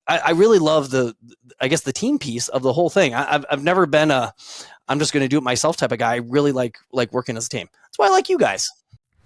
I really love I guess the team piece of the whole thing. I've never been I'm just going to do it myself type of guy. I really like working as a team. That's why I like you guys.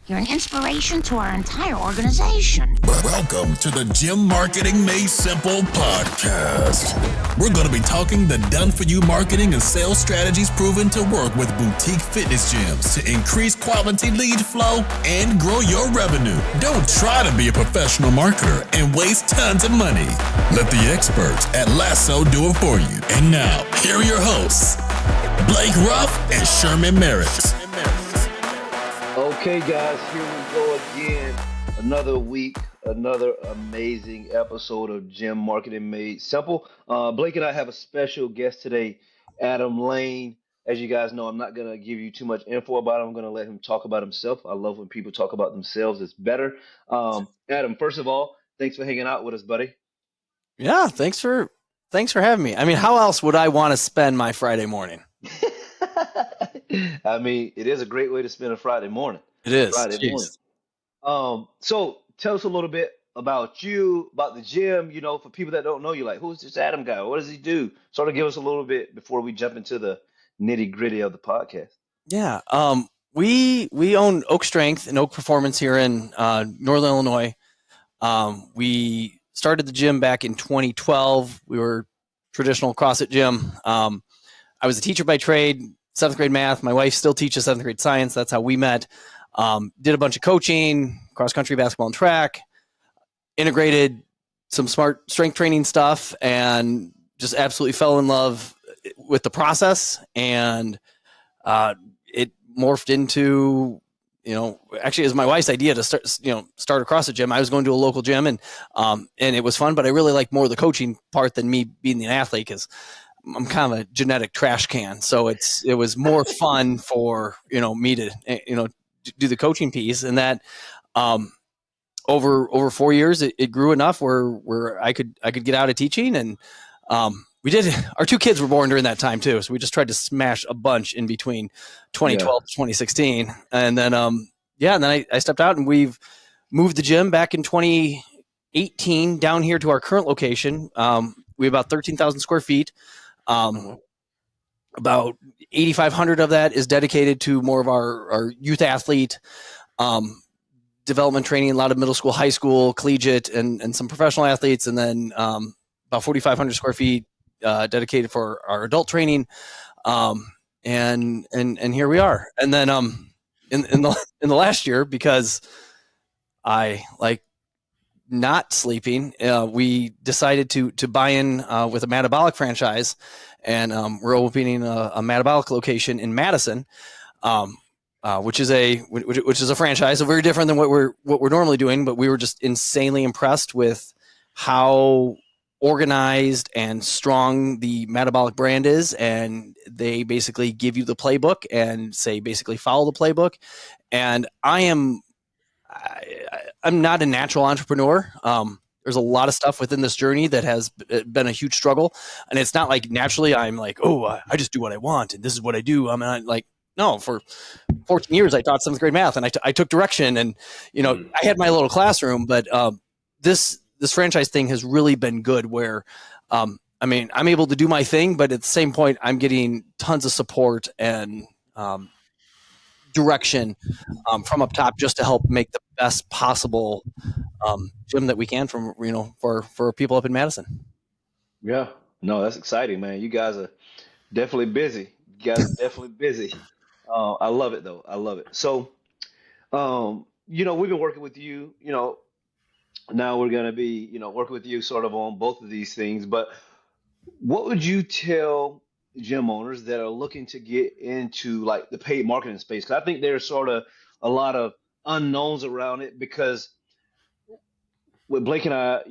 You're an inspiration to our entire organization. Welcome to the Gym Marketing Made Simple podcast. We're going to be talking the done-for-you marketing and sales strategies proven to work with boutique fitness gyms to increase quality lead flow and grow your revenue. Don't try to be a professional marketer and waste tons of money. Let the experts at Lasso do it for you. And now, here are your hosts, Blake Ruff and Sherman Merricks. Okay, guys, here we go again. Another week, another amazing episode of Gym Marketing Made Simple. Blake and I have a special guest today, Adam Lane. As you guys know, I'm not going to give you too much info about him. I'm going to let him talk about himself. I love when people talk about themselves. It's better. Adam, first of all, thanks for hanging out with us, buddy. Yeah, thanks for having me. I mean, how else would I want to spend my Friday morning? I mean, it is a great way to spend a Friday morning. It is. Friday morning. So tell us a little bit about you, about the gym, for people that don't know you, like, who's this Adam guy? What does he do? Sort of give us a little bit before we jump into the nitty gritty of the podcast. Yeah. We own Oak Strength and Oak Performance here in Northern Illinois. We started the gym back in 2012. We were a traditional CrossFit gym. I was a teacher by trade, 7th grade math. My wife still teaches 7th grade science. That's how we met. Did a bunch of coaching, cross country, basketball, and track. Integrated some smart strength training stuff, and just absolutely fell in love with the process. And it morphed into, actually it was my wife's idea to start a CrossFit gym. I was going to a local gym, and it was fun, but I really liked more of the coaching part than me being an athlete, because I'm kind of a genetic trash can. So it was more fun for, me to, do the coaching piece. And that, over 4 years, it grew enough where I could get out of teaching. And, our 2 kids were born during that time too. So we just tried to smash a bunch in between 2012 to 2016. And then, and then I stepped out, and we've moved the gym back in 2018 down here to our current location. We have about 13,000 square feet. About 8,500 of that is dedicated to more of our youth athlete development training, a lot of middle school, high school, collegiate, and some professional athletes. And then about 4,500 square feet dedicated for our adult training. And here we are. And then in the last year, because I like not sleeping, we decided to buy in with a metabolic franchise, and we're opening a metabolic location in Madison, which is a franchise, so very different than what we're normally doing. But we were just insanely impressed with how organized and strong the metabolic brand is, and they basically give you the playbook and say basically follow the playbook. And I'm not a natural entrepreneur. There's a lot of stuff within this journey that has been a huge struggle. And it's not like naturally I'm like, I just do what I want and this is what I do. I'm not like, no, for 14 years, I taught 7th grade math, and I took direction, and, I had my little classroom, but this franchise thing has really been good where, I'm able to do my thing, but at the same point, I'm getting tons of support and direction from up top, just to help make the best possible gym that we can for people up in Madison. Yeah, no, that's exciting, man. You guys are definitely busy. I love it, though. I love it. So, we've been working with you, now we're going to be, working with you sort of on both of these things. But what would you tell gym owners that are looking to get into like the paid marketing space? Because I think there's sort of a lot of unknowns around it, because with Blake and I,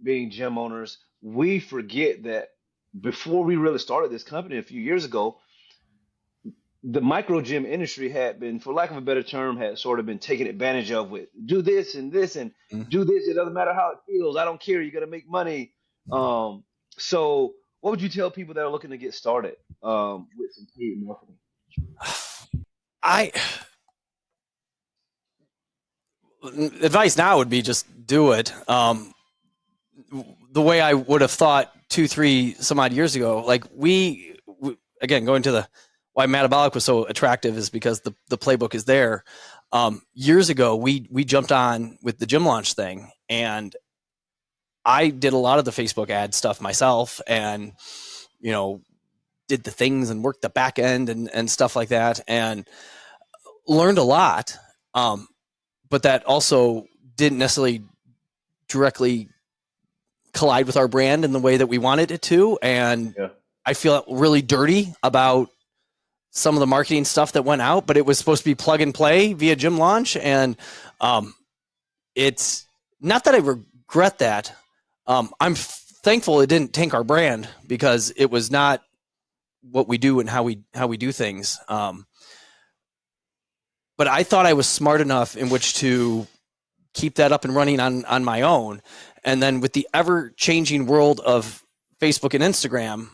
being gym owners, we forget that before we really started this company a few years ago, the micro gym industry had been, for lack of a better term, had sort of been taken advantage of with do this and this and do this. It doesn't matter how it feels. I don't care. You got to make money. So what would you tell people that are looking to get started with some paid marketing? Advice now would be just do it. the way I would have thought 2-3 some odd years ago. Like we again, going to the why Metabolic was so attractive is because the playbook is there. Years ago, we jumped on with the gym launch thing, and I did a lot of the Facebook ad stuff myself, and did the things and worked the back end and stuff like that, and learned a lot. But that also didn't necessarily directly collide with our brand in the way that we wanted it to. And I feel really dirty about some of the marketing stuff that went out, but it was supposed to be plug and play via gym launch. And it's not that I regret that. I'm thankful it didn't tank our brand, because it was not what we do and how we do things. But I thought I was smart enough in which to keep that up and running on my own. And then with the ever changing world of Facebook and Instagram,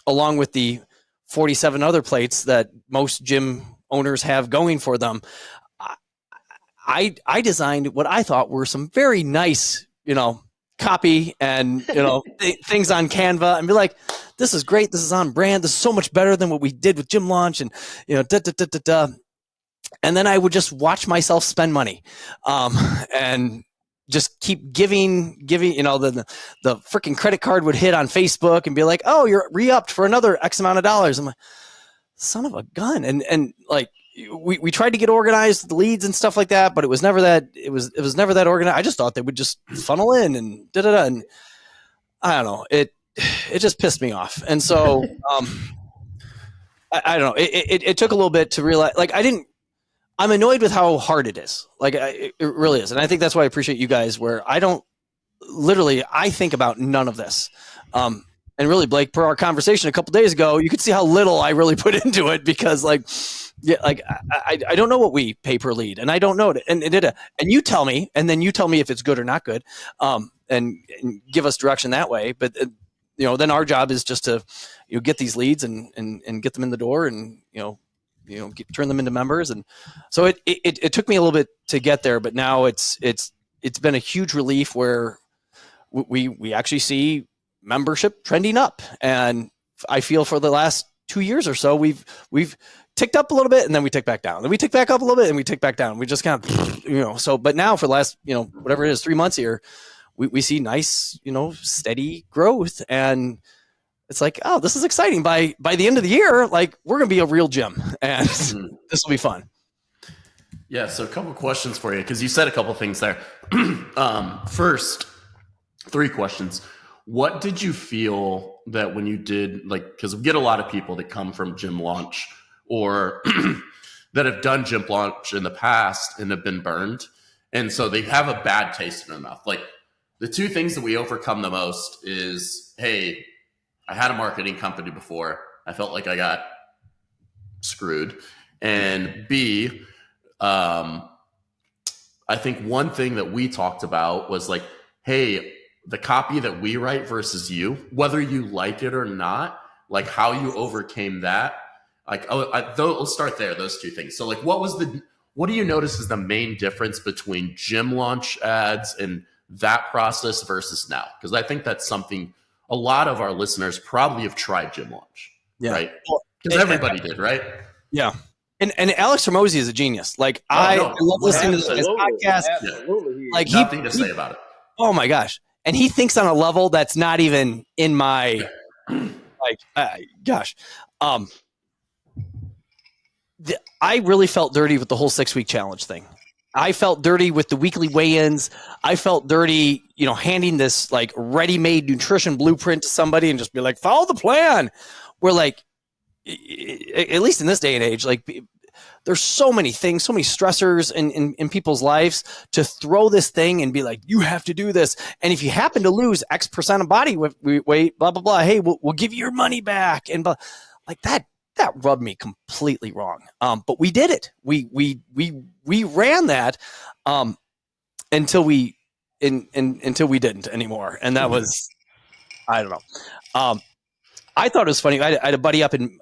along with the 47 other plates that most gym owners have going for them, I designed what I thought were some very nice, copy and, things on Canva, and be like, this is great. This is on brand. This is so much better than what we did with gym launch. And, and then I would just watch myself spend money, and just keep giving, the freaking credit card would hit on Facebook and be like, oh, you're re-upped for another X amount of dollars. I'm like, son of a gun. And like, we tried to get organized, the leads and stuff like that, but it was never that, it was never that organized. I just thought they would just funnel in and and I don't know. It just pissed me off. And so, I don't know. It took a little bit to realize, like, I'm annoyed with how hard it is. Like, it really is. And I think that's why I appreciate you guys, where I think about none of this. And really, Blake, per our conversation a couple days ago, you could see how little I really put into it, because I don't know what we pay per lead, and I don't know it. And you tell me, and then you tell me if it's good or not good, and give us direction that way. But then our job is just to get these leads and get them in the door, and turn them into members. And so it took me a little bit to get there, but now it's been a huge relief where we actually see membership trending up. And I feel for the last 2 years or so, we've ticked up a little bit, and then we tick back down, then we tick back up a little bit, and we tick back down. We just kind of, so, but now for the last, whatever it is, 3 months here, we see nice, steady growth. And it's like, oh, this is exciting. By the end of the year, like, we're going to be a real gym, and this will be fun. Yeah. So a couple questions for you, because you said a couple things there. First, 3 questions. What did you feel that when you did, like, because we get a lot of people that come from gym launch or that have done gym launch in the past and have been burned. And so they have a bad taste in their mouth. Like, the 2 things that we overcome the most is, hey, I had a marketing company before. I felt like I got screwed. And B, I think one thing that we talked about was like, hey, the copy that we write versus you, whether you like it or not, like how you overcame that. Like, let's start there, those 2 things. So like, what do you notice is the main difference between gym launch ads and that process versus now? Because I think that's something a lot of our listeners probably have tried gym launch, right? Because everybody did, right? Yeah. And Alex Hormozy is a genius. Like, I love listening to his podcast. Absolutely. Like, Nothing to say about it. Oh my gosh. And he thinks on a level that's not even in my, gosh. I really felt dirty with the whole 6-week challenge thing. I felt dirty with the weekly weigh-ins. I felt dirty, handing this like ready-made nutrition blueprint to somebody and just be like, follow the plan. We're like, at least in this day and age, like, there's so many things, so many stressors in people's lives, to throw this thing and be like, you have to do this. And if you happen to lose X percent of body weight, blah, blah, blah, hey, we'll give you your money back. And like that rubbed me completely wrong. But we did it. We ran that until we didn't anymore. And that was, I don't know. I thought it was funny. I had a buddy up in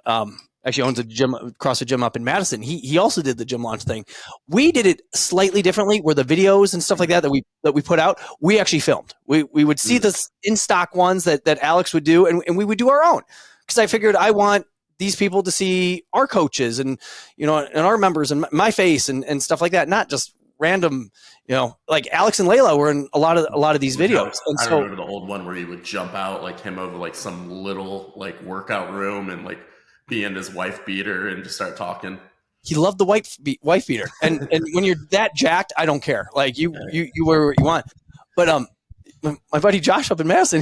actually owns a gym, CrossFit gym up in Madison. He also did the gym launch thing. We did it slightly differently, where the videos and stuff like that we put out, we actually filmed. We would see the in stock ones that Alex would do, and we would do our own, because I figured I want these people to see our coaches and and our members and my face and stuff like that, not just random. Like Alex and Layla were in a lot of these videos. And I so remember the old one where he would jump out like him over like some little like workout room and like be in his wife beater and just start talking. he loved the wife beater, and when you're that jacked, I don't care. Like you wear what you want. But my buddy Josh up in Madison,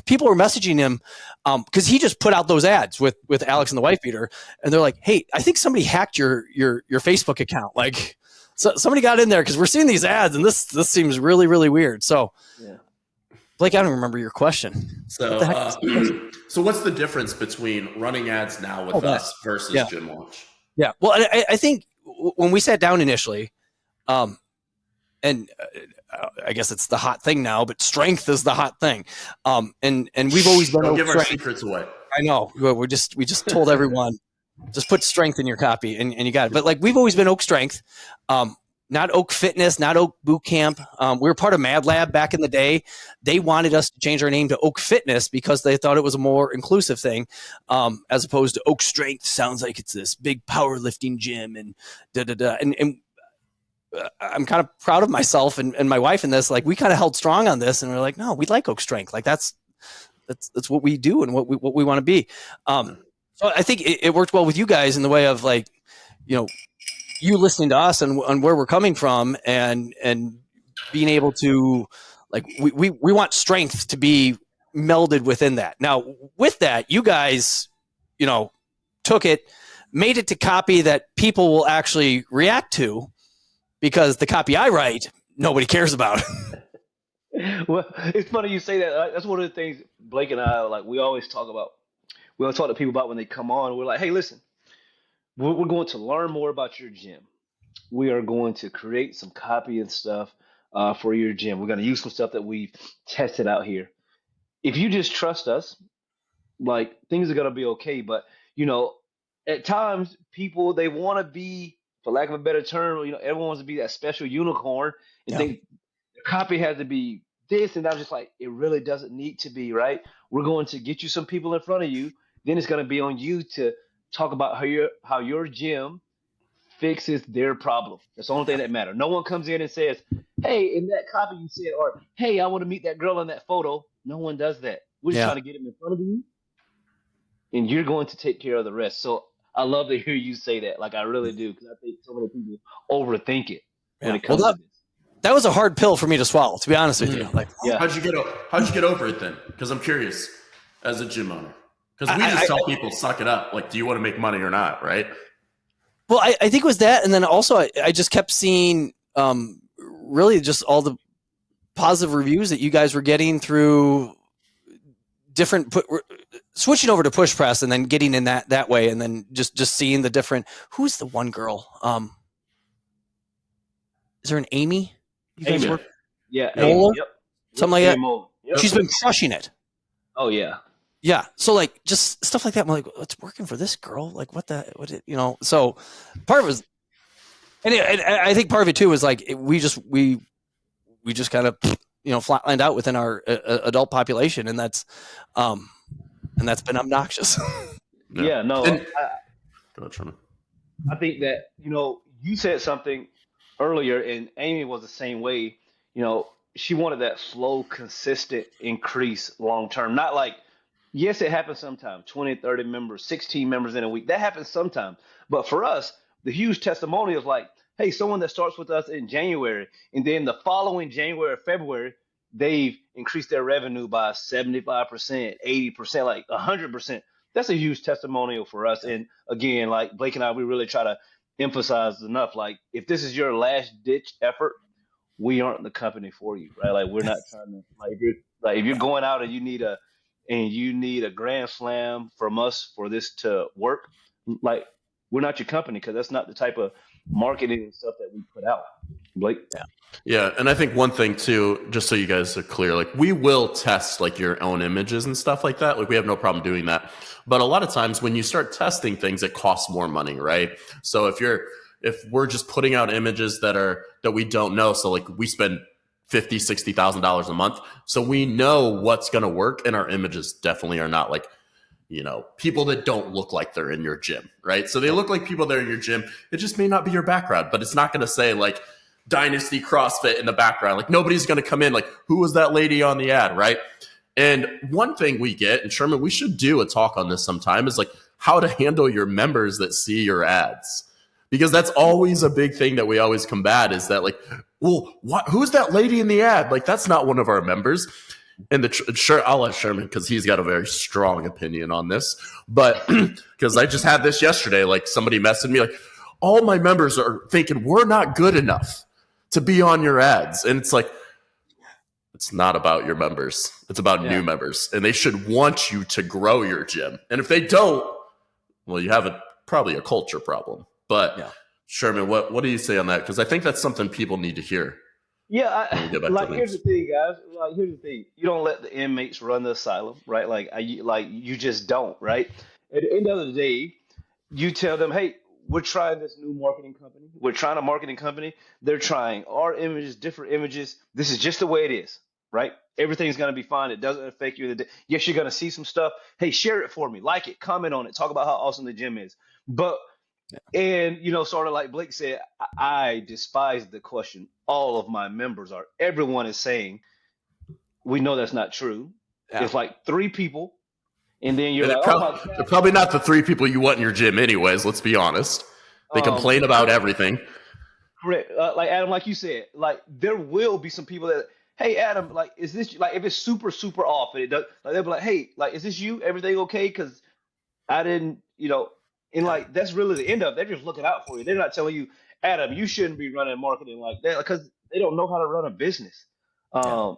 people were messaging him because he just put out those ads with Alex and the wife beater, and they're like, "Hey, I think somebody hacked your Facebook account. Like, so somebody got in there because we're seeing these ads, and this seems really, really weird." So, yeah. Blake, I don't remember your question. So, so what's the difference between running ads now with us versus Gym Launch? Yeah, well, I think when we sat down initially, and I guess it's the hot thing now, but strength is the hot thing. And we've always been don't give our secrets away. I know. We just told everyone, just put strength in your copy and you got it. But like, we've always been Oak Strength, not Oak Fitness, not Oak Boot Camp. We were part of Mad Lab back in the day. They wanted us to change our name to Oak Fitness because they thought it was a more inclusive thing, as opposed to Oak Strength. Sounds like it's this big powerlifting gym and da-da-da. And I'm kind of proud of myself and my wife in this. Like, we kind of held strong on this, and we're like, no, we like Oak Strength. Like that's what we do and what we want to be. So I think it worked well with you guys in the way of like, you listening to us and where we're coming from and being able to like, we want strength to be melded within that. Now with that, you guys, took it, made it to copy that people will actually react to, because the copy I write, nobody cares about. Well, it's funny you say that. That's one of the things Blake and I, like, we always talk about. We always talk to people about when they come on. We're like, hey, listen, we're going to learn more about your gym. We are going to create some copy and stuff for your gym. We're going to use some stuff that we've tested out here. If you just trust us, like, things are going to be okay. But, at times people, they want to be, for lack of a better term, everyone wants to be that special unicorn and think the copy has to be this. And I'm just like, it really doesn't need to be, right? We're going to get you some people in front of you. Then it's going to be on you to talk about how your gym fixes their problem. That's the only thing that matters. No one comes in and says, hey, in that copy you said, or hey, I want to meet that girl in that photo. No one does that. We're just trying to get them in front of you, and you're going to take care of the rest. So I love to hear you say that. Like, I really do, because I think so many people overthink it when it comes to this. That was a hard pill for me to swallow, to be honest with you. Like, how'd you get over it then? Because I'm curious, as a gym owner, because we just tell people suck it up. Like, do you want to make money or not? Right. Well, I think it was that, and then also I just kept seeing really just all the positive reviews that you guys were getting through different switching over to push press and then getting in that way, and then just seeing the different. Who's the one girl? Is there an Amy? You guys work? Yeah, Amy. Yep. Something like that. Yep. She's been crushing it. Oh yeah. Yeah. So like, just stuff like that. I'm like, it's working for this girl. Like, so part of it was, and I think part of it too was like, we just kind of, flatlined out within our adult population. And that's been obnoxious. Yeah, no. I think that, you said something earlier, and Amy was the same way. She wanted that slow, consistent increase long term. Not like, yes, it happens sometimes, 20, 30 members, 16 members in a week. That happens sometimes. But for us, the huge testimonial is like, hey, someone that starts with us in January, and then the following January or February, they've increased their revenue by 75%, 80%, like 100%. That's a huge testimonial for us. And again, like Blake and I, we really try to emphasize enough. Like, if this is your last ditch effort, we aren't the company for you, right? Like, we're not trying to, if you're going out and you need a grand slam from us for this to work, like, we're not your company, because that's not the type of marketing and stuff that we put out. Blake? Yeah, and I think one thing too, just so you guys are clear, like we will test like your own images and stuff like that. Like we have no problem doing that. But a lot of times when you start testing things, it costs more money, right? So if we're just putting out images that we don't know, so like we spend $50,000-$60,000 a month, so we know what's going to work, and our images definitely are not like, people that don't look like they're in your gym, right? So they look like people that are in your gym. It just may not be your background, but it's not going to say like Dynasty CrossFit in the background. Like nobody's going to come in like, who was that lady on the ad, right? And one thing we get, and Sherman, we should do a talk on this sometime, is like how to handle your members that see your ads. Because that's always a big thing that we always combat is that like, well, who's that lady in the ad? Like that's not one of our members. And I'll let Sherman, because he's got a very strong opinion on this. But because I just had this yesterday, like somebody messaged me like, all my members are thinking we're not good enough to be on your ads. And it's like, it's not about your members. It's about new members. And they should want you to grow your gym. And if they don't, well, you have probably a culture problem. But Sherman, what do you say on that? Because I think that's something people need to hear. Yeah, here's the thing, guys. Like, here's the thing: you don't let the inmates run the asylum, right? You just don't, right? At the end of the day, you tell them, "Hey, we're trying this new marketing company. We're trying a marketing company. They're trying our images, different images. This is just the way it is, right? Everything's gonna be fine. It doesn't affect you. Yes, you're gonna see some stuff. Hey, share it for me, like it, comment on it, talk about how awesome the gym is, but." And, sort of like Blake said, I despise the question. All of my members are. Everyone is saying, we know that's not true. Yeah. It's like 3 people. And then you're they're probably not the 3 people you want in your gym anyways. Let's be honest. They complain about everything. Correct. Like Adam, like you said, like there will be some people that, hey, Adam, like, is this, like, if it's super, super off and it does, like, they'll be like, hey, like, is this you? Everything okay? Because I didn't, and like that's really the end of it. They're just looking out for you. They're not telling you, Adam, you shouldn't be running marketing like that, because they don't know how to run a business. And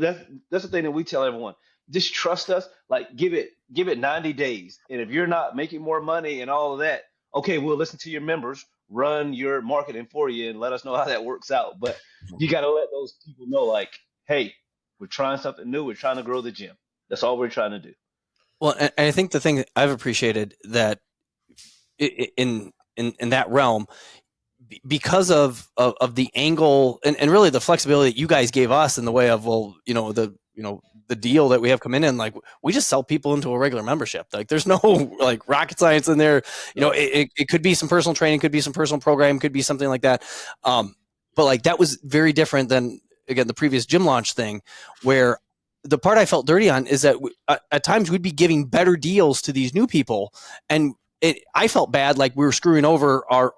that's the thing that we tell everyone. Just trust us. Like give it 90 days. And if you're not making more money and all of that, okay, we'll listen to your members, run your marketing for you, and let us know how that works out. But you got to let those people know, like, hey, we're trying something new. We're trying to grow the gym. That's all we're trying to do. Well, and I think the thing that I've appreciated that in that realm, because of the angle and really the flexibility that you guys gave us in the way of, the deal that we have come in, like we just sell people into a regular membership. Like there's no like rocket science in there. It could be some personal training, could be some personal program, could be something like that. But like that was very different than, again, the previous gym launch thing, where the part I felt dirty on is that at times we'd be giving better deals to these new people, and I felt bad, like we were screwing over our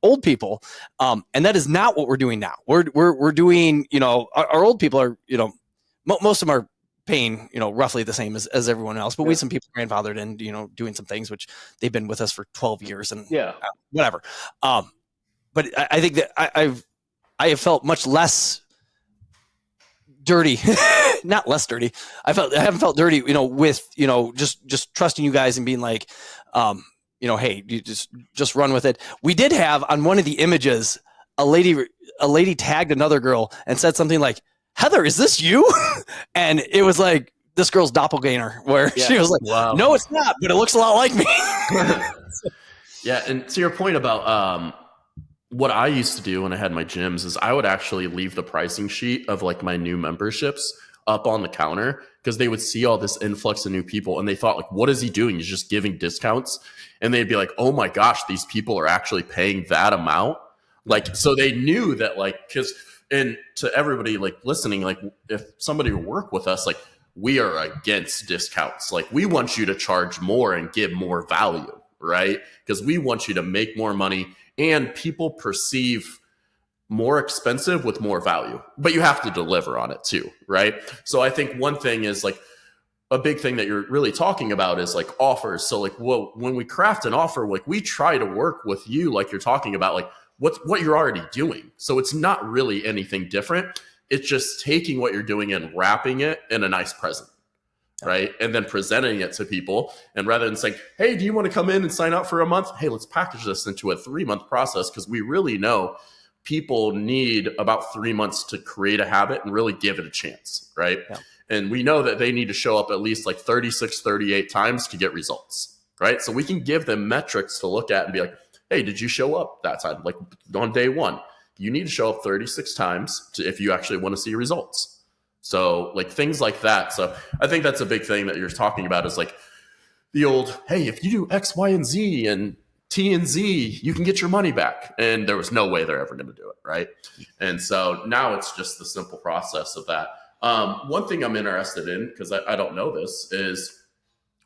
old people, and that is not what we're doing now. We're doing, our old people are, most of them are paying, roughly the same as everyone else, but we have some people grandfathered and doing some things which they've been with us for 12 years and whatever. But I think that I have felt much less dirty, not less dirty. I haven't felt dirty, with, just trusting you guys and being like, hey, you just run with it. We did have on one of the images, a lady tagged another girl and said something like, Heather, is this you? And it was like this girl's doppelganger, where she was like, wow. No, it's not, but it looks a lot like me. Yeah. And to your point about, what I used to do when I had my gyms is I would actually leave the pricing sheet of like my new memberships up on the counter, because they would see all this influx of new people and they thought like, what is he doing? He's just giving discounts. And they'd be like, oh my gosh, these people are actually paying that amount. Like, so they knew that, like, and to everybody like listening, like if somebody would work with us, like we are against discounts. Like we want you to charge more and give more value, right? Because we want you to make more money, and people perceive more expensive with more value, but you have to deliver on it too, right? So I think one thing is like a big thing that you're really talking about is like offers. So like, well, when we craft an offer, like we try to work with you, like you're talking about, like what you're already doing. So it's not really anything different. It's just taking what you're doing and wrapping it in a nice present, right? And then presenting it to people. And rather than saying, hey, do you want to come in and sign up for a month? Hey, let's package this into a 3-month process, because we really know people need about 3 months to create a habit and really give it a chance, right? Yeah. And we know that they need to show up at least like 36, 38 times to get results, right? So we can give them metrics to look at and be like, hey, did you show up that time? Like on day one, you need to show up 36 times if you actually want to see results. So like things like that. So I think that's a big thing that you're talking about, is like the old, hey, if you do X, Y, and Z and T and Z, you can get your money back. And there was no way they're ever going to do it, right? And so now it's just the simple process of that. One thing I'm interested in, because I don't know this, is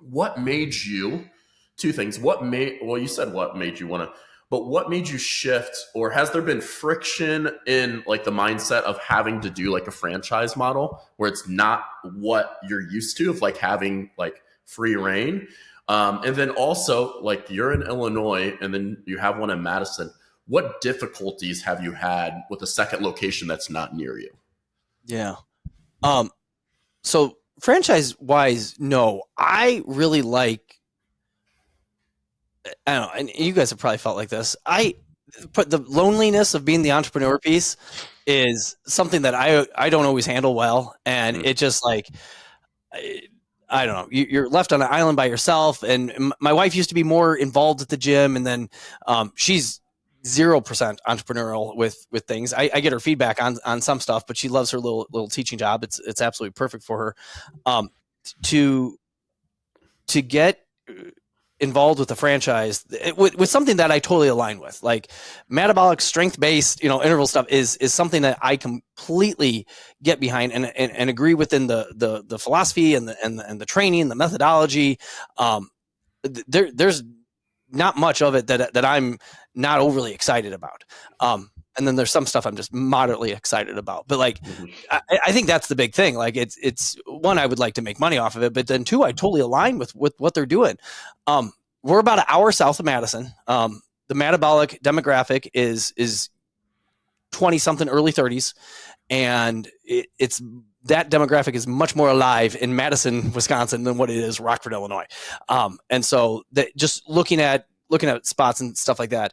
what made you, two things. You said what made you want to, but what made you shift, or has there been friction in like the mindset of having to do like a franchise model where it's not what you're used to, of like having like free reign? And then also, like, you're in Illinois and then you have one in Madison. What difficulties have you had with a second location that's not near you? Yeah. So franchise wise, no, I really like, I don't know, and you guys have probably felt like this. I put the loneliness of being the entrepreneur piece is something that I don't always handle well. And it just like, I don't know, you're left on an island by yourself. And my wife used to be more involved at the gym, and then she's 0% entrepreneurial with things. I get her feedback on some stuff, but she loves her little teaching job. It's absolutely perfect for her. To get involved with the franchise with something that I totally align with, like metabolic strength based, interval stuff is something that I completely get behind and agree within the philosophy and the training, the methodology. There's not much of it that I'm not overly excited about. And then there's some stuff I'm just moderately excited about, but like, I think that's the big thing. Like it's one, I would like to make money off of it, but then two, I totally align with what they're doing. We're about an hour south of Madison. The metabolic demographic is 20 something, early 30s. And it's that demographic is much more alive in Madison, Wisconsin than what it is Rockford, Illinois. And so that just looking at spots and stuff like that,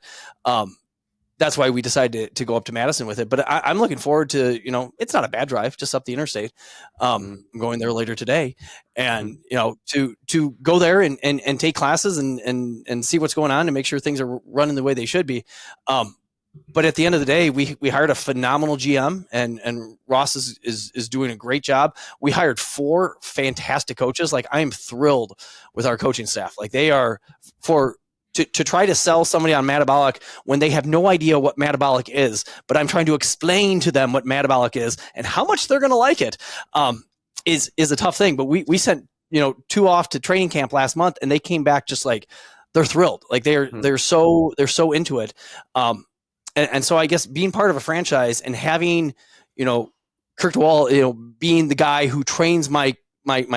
that's why we decided to go up to Madison with it. But I'm looking forward to, it's not a bad drive, just up the interstate. I'm going there later today, and, to go there and take classes and see what's going on and make sure things are running the way they should be. But at the end of the day, we hired a phenomenal GM, and Ross is doing a great job. We hired 4 fantastic coaches. Like, I am thrilled with our coaching staff. Like, they are to try to sell somebody on metabolic when they have no idea what metabolic is, but I'm trying to explain to them what metabolic is and how much they're going to like it, is a tough thing. But we sent, 2 off to training camp last month, and they came back just like, they're thrilled. Like they're so into it. And so I guess being part of a franchise and having, Kirk DeWall, being the guy who trains my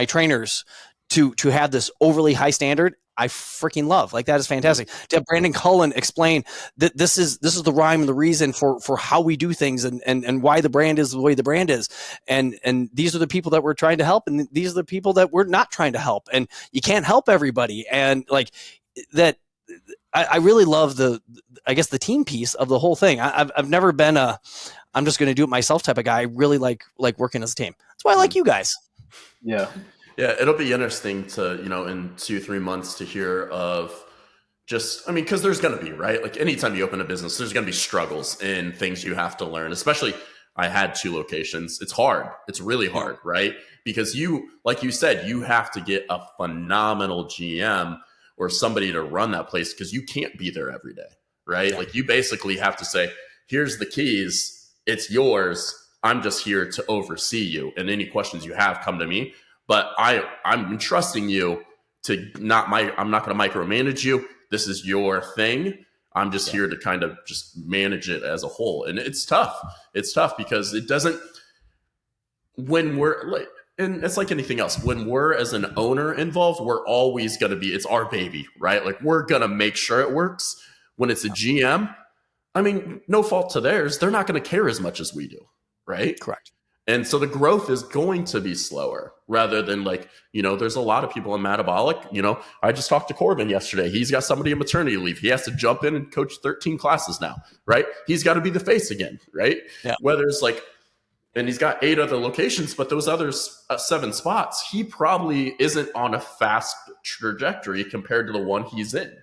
trainers to have this overly high standard, I freaking love. Like, that is fantastic. To have Brandon Cullen explain that this is the rhyme and the reason for how we do things and why the brand is the way the brand is. And these are the people that we're trying to help, and these are the people that we're not trying to help. And you can't help everybody. And like that, I really love the team piece of the whole thing. I've never been I'm just going to do it myself type of guy. I really like working as a team. That's why I like you guys. Yeah. Yeah, it'll be interesting to, in 2-3 months to hear of just, because there's going to be, right? Like, anytime you open a business, there's going to be struggles and things you have to learn. Especially, I had 2 locations. It's hard. It's really hard, right? Because like you said, you have to get a phenomenal GM or somebody to run that place, because you can't be there every day, right? Yeah. Like, you basically have to say, here's the keys. It's yours. I'm just here to oversee you. And any questions you have, come to me. But I'm entrusting you to I'm not going to micromanage you. This is your thing. I'm just here to kind of just manage it as a whole. And it's tough. It's tough because it doesn't, when we're like, and it's like anything else, when we're as an owner involved, we're always going to be, it's our baby, right? Like, we're going to make sure it works. When it's a GM, no fault to theirs. They're not going to care as much as we do, right? Correct. And so the growth is going to be slower rather than like, there's a lot of people in metabolic. I just talked to Corbin yesterday. He's got somebody in maternity leave. He has to jump in and coach 13 classes now, right? He's got to be the face again, right? Yeah. Whether it's like, and he's got 8 other locations, but those other 7 spots, he probably isn't on a fast trajectory compared to the one he's in.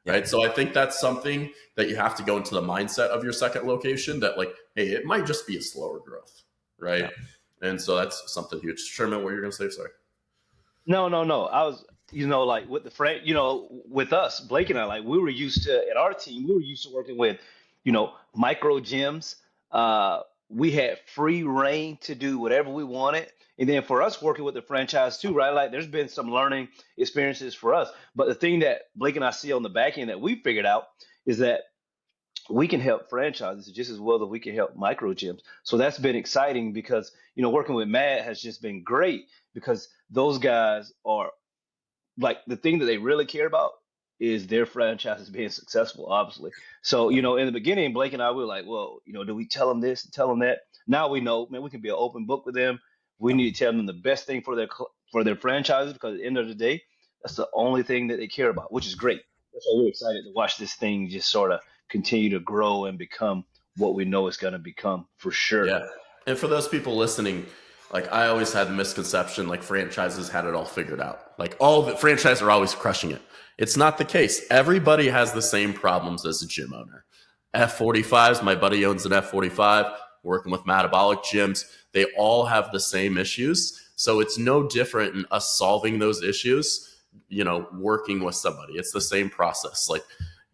Right. So I think that's something that you have to go into the mindset of your second location that like, hey, it might just be a slower growth. Right. Yeah. And so that's something huge. Sherman, what you're going to say? Sorry. No. I was, like with the with us, Blake and I, like we were used to, at our team, we were used to working with, micro gyms. We had free reign to do whatever we wanted. And then for us working with the franchise too, right? Like there's been some learning experiences for us. But the thing that Blake and I see on the back end that we figured out is that we can help franchises just as well as we can help micro gyms. So that's been exciting because, working with Matt has just been great because those guys are like the thing that they really care about is their franchises being successful, obviously. So, in the beginning, Blake and I, we were like, well, do we tell them this and tell them that? Now we know, man, we can be an open book with them. We need to tell them the best thing for their franchises because at the end of the day, that's the only thing that they care about, which is great. That's why we're excited to watch this thing just sort of continue to grow and become what we know it's going to become for sure. Yeah. And for those people listening, like I always had the misconception, like franchises had it all figured out. Like all the franchises are always crushing it. It's not the case. Everybody has the same problems as a gym owner. F45s, my buddy owns an F45, working with metabolic gyms. They all have the same issues. So it's no different in us solving those issues, working with somebody. It's the same process. Like,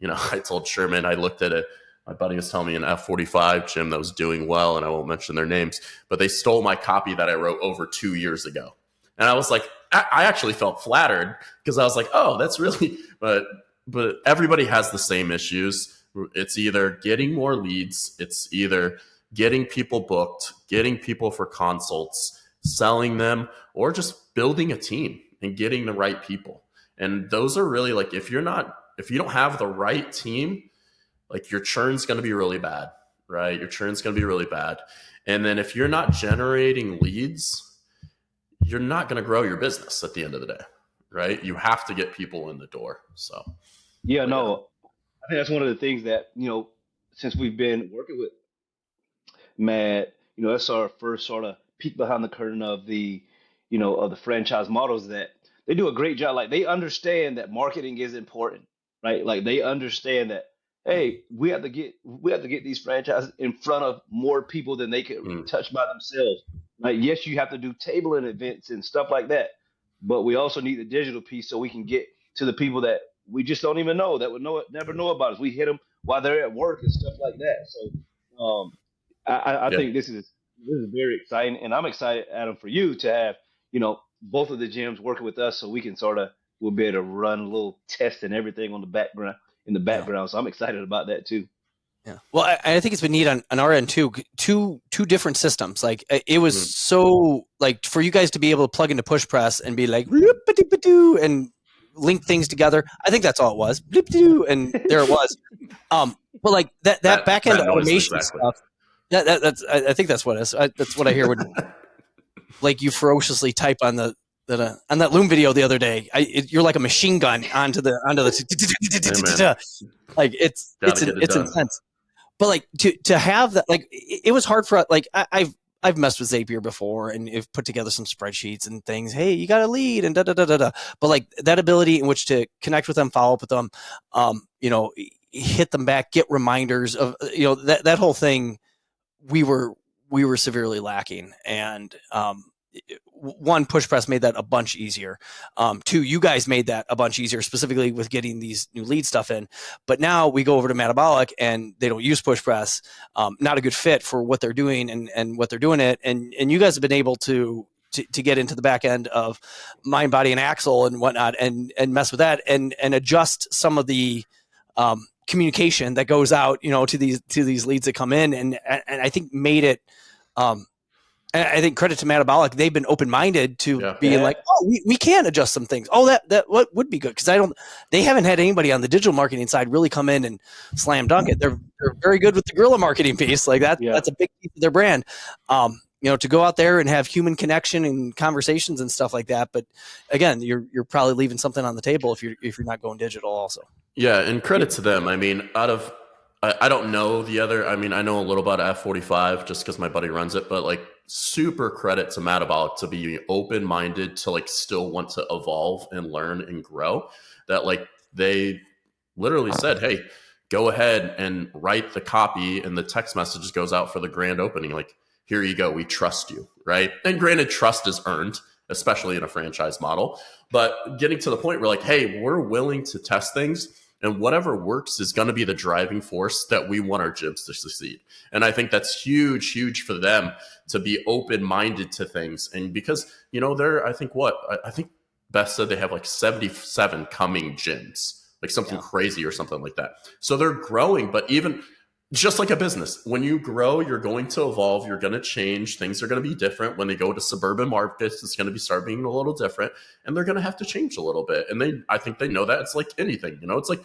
I told Sherman, I looked at it. My buddy was telling me an F45 gym that was doing well, and I won't mention their names, but they stole my copy that I wrote over 2 years ago. And I was like, I actually felt flattered because I was like, oh, that's really, but everybody has the same issues. It's either getting more leads. It's either getting people booked, getting people for consults, selling them, or just building a team and getting the right people. And those are really like, if you don't have the right team, like your churn's going to be really bad, right? Your churn's going to be really bad. And then if you're not generating leads, you're not going to grow your business at the end of the day, right? You have to get people in the door. So, I think that's one of the things that, since we've been working with Matt, that's our first sort of peek behind the curtain of the, of the franchise models that they do a great job. Like they understand that marketing is important, right? Like they understand that, hey, we have to get these franchises in front of more people than they can touch by themselves. Like, yes, you have to do tabling events and stuff like that, but we also need the digital piece so we can get to the people that we just don't even know that would never know about us. We hit them while they're at work and stuff like that. So, I think this is very exciting, and I'm excited, Adam, for you to have both of the gyms working with us, so we can we'll be able to run a little test and everything on the background. So I'm excited about that too. Yeah. Well, I think it's been neat on our end too. Two different systems. Like it was so like for you guys to be able to plug into push press and be like and link things together. I think that's all it was. And there it was. But like that back end automation stuff. I think that's what it is. That's what I hear when like you ferociously type on the on that Loom video the other day. You're like a machine gun onto the like it's intense. But like to have that, like it was hard for like I've messed with Zapier before and have put together some spreadsheets and things. Hey, you got a lead and But like that ability in which to connect with them, follow up with them, hit them back, get reminders of that whole thing. We were severely lacking, and one, push press made that a bunch easier. Two, you guys made that a bunch easier, specifically with getting these new lead stuff in. But now we go over to metabolic and they don't use push press. Not a good fit for what they're doing and what they're doing it. And you guys have been able to get into the back end of mind, body, and axle and whatnot, and mess with that and adjust some of the communication that goes out, to these leads that come in, and I think made it. And I think credit to Metabolic, they've been open-minded to being like, oh, we can adjust some things. Oh, that what would be good, because they haven't had anybody on the digital marketing side really come in and slam dunk it. They're very good with the guerrilla marketing piece, like that. Yeah. That's a big piece of their brand. to go out there and have human connection and conversations and stuff like that. But again, you're probably leaving something on the table if you're not going digital also. Yeah, and credit to them. I mean, I don't know the other. I mean, I know a little about F45 just because my buddy runs it, but like super credit to Matt about to be open-minded to like still want to evolve and learn and grow. That like they literally said, hey, go ahead and write the copy and the text message goes out for the grand opening. Like, here you go. We trust you, right? And granted, trust is earned, especially in a franchise model. But getting to the point where like, hey, we're willing to test things. And whatever works is going to be the driving force that we want our gyms to succeed. And I think that's huge, huge for them to be open-minded to things. And because, I think Beth said they have like 77 coming gyms, like something crazy or something like that. So they're growing, but even just like a business, when you grow, you're going to evolve, you're going to change, things are going to be different. When they go to suburban markets, it's going to start being a little different, and they're going to have to change a little bit. And I think they know that. It's like anything, it's like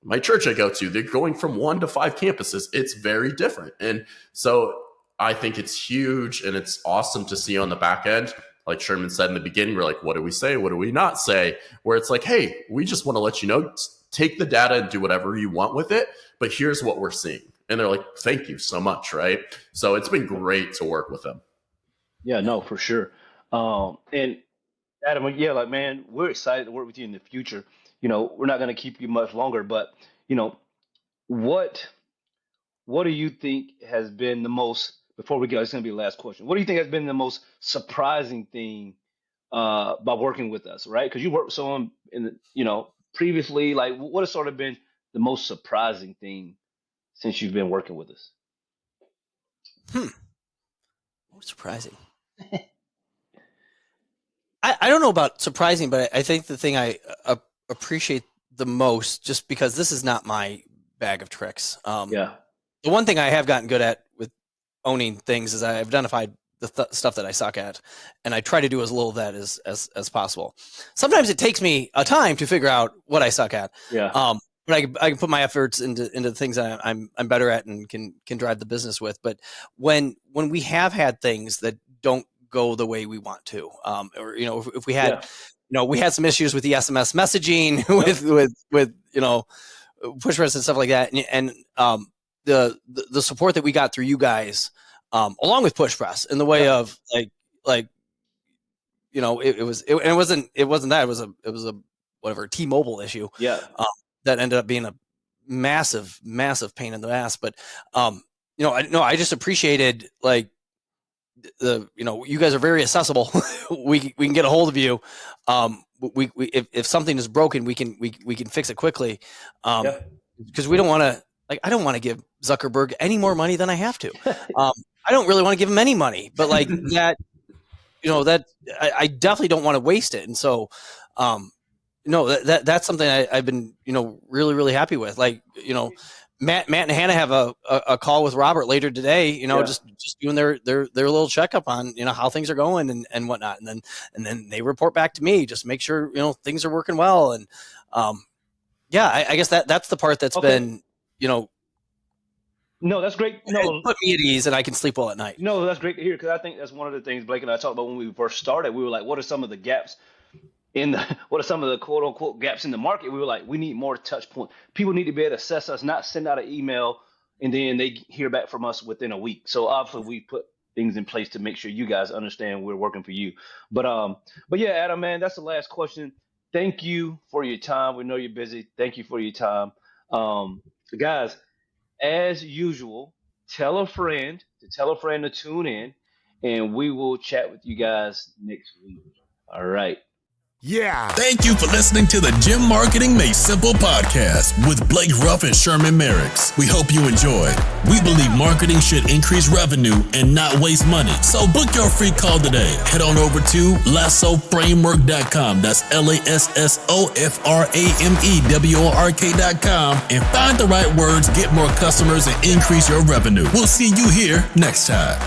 my church I go to, they're going from 1 to 5 campuses. It's very different. And so I think it's huge and it's awesome to see on the back end. Like Sherman said in the beginning, we're like, what do we say? What do we not say? Where it's like, hey, we just want to let you know, take the data and do whatever you want with it. But here's what we're seeing. And they're like, thank you so much, right? So it's been great to work with them. Yeah, no, for sure. And Adam, like, man, we're excited to work with you in the future. We're not going to keep you much longer, but, what do you think has been the most, before we go, it's going to be the last question. What do you think has been the most surprising thing by working with us, right? Because you worked with someone previously, like what has sort of been the most surprising thing since you've been working with us? Most surprising. I don't know about surprising, but I think the thing I appreciate the most, just because this is not my bag of tricks. The one thing I have gotten good at with owning things is I've identified the stuff that I suck at, and I try to do as little of that as possible. Sometimes it takes me a time to figure out what I suck at. But I can put my efforts into the things that I'm better at and can drive the business with. But when we have had things that don't go the way we want to, or if we had we had some issues with the SMS messaging with push press and stuff like that, and the support that we got through you guys, along with push press in the way of it wasn't that, it was a whatever T-Mobile issue. That ended up being a massive pain in the ass. But, I just appreciated like you guys are very accessible. we can get a hold of you. If something is broken, we can fix it quickly. Because we don't want to, I don't want to give Zuckerberg any more money than I have to. I don't really want to give him any money, but like that, I definitely don't want to waste it. And so, that's something I've been, really, really happy with. Like, Matt and Hannah have a call with Robert later today, just doing their little checkup on, how things are going and whatnot. And then they report back to me, just make sure, things are working well. And, I guess that's the part that's been, No, that's great. No, put me at ease and I can sleep well at night. No, that's great to hear. Cause I think that's one of the things Blake and I talked about when we first started. We were like, what are some of the gaps what are some of the quote unquote gaps in the market? We were like, we need more touch point. People need to be able to assess us, not send out an email and then they hear back from us within a week. So obviously we put things in place to make sure you guys understand we're working for you. But yeah, Adam, man, that's the last question. Thank you for your time. We know you're busy. Thank you for your time. Guys, as usual, tell a friend to tune in, and we will chat with you guys next week. All right. Yeah. Thank you for listening to the Gym Marketing Made Simple podcast with Blake Ruff and Sherman Merricks. We hope you enjoy. We believe marketing should increase revenue and not waste money. So book your free call today. Head on over to lassoframework.com. That's LASSOFRAMEWORK.com and find the right words, get more customers, and increase your revenue. We'll see you here next time.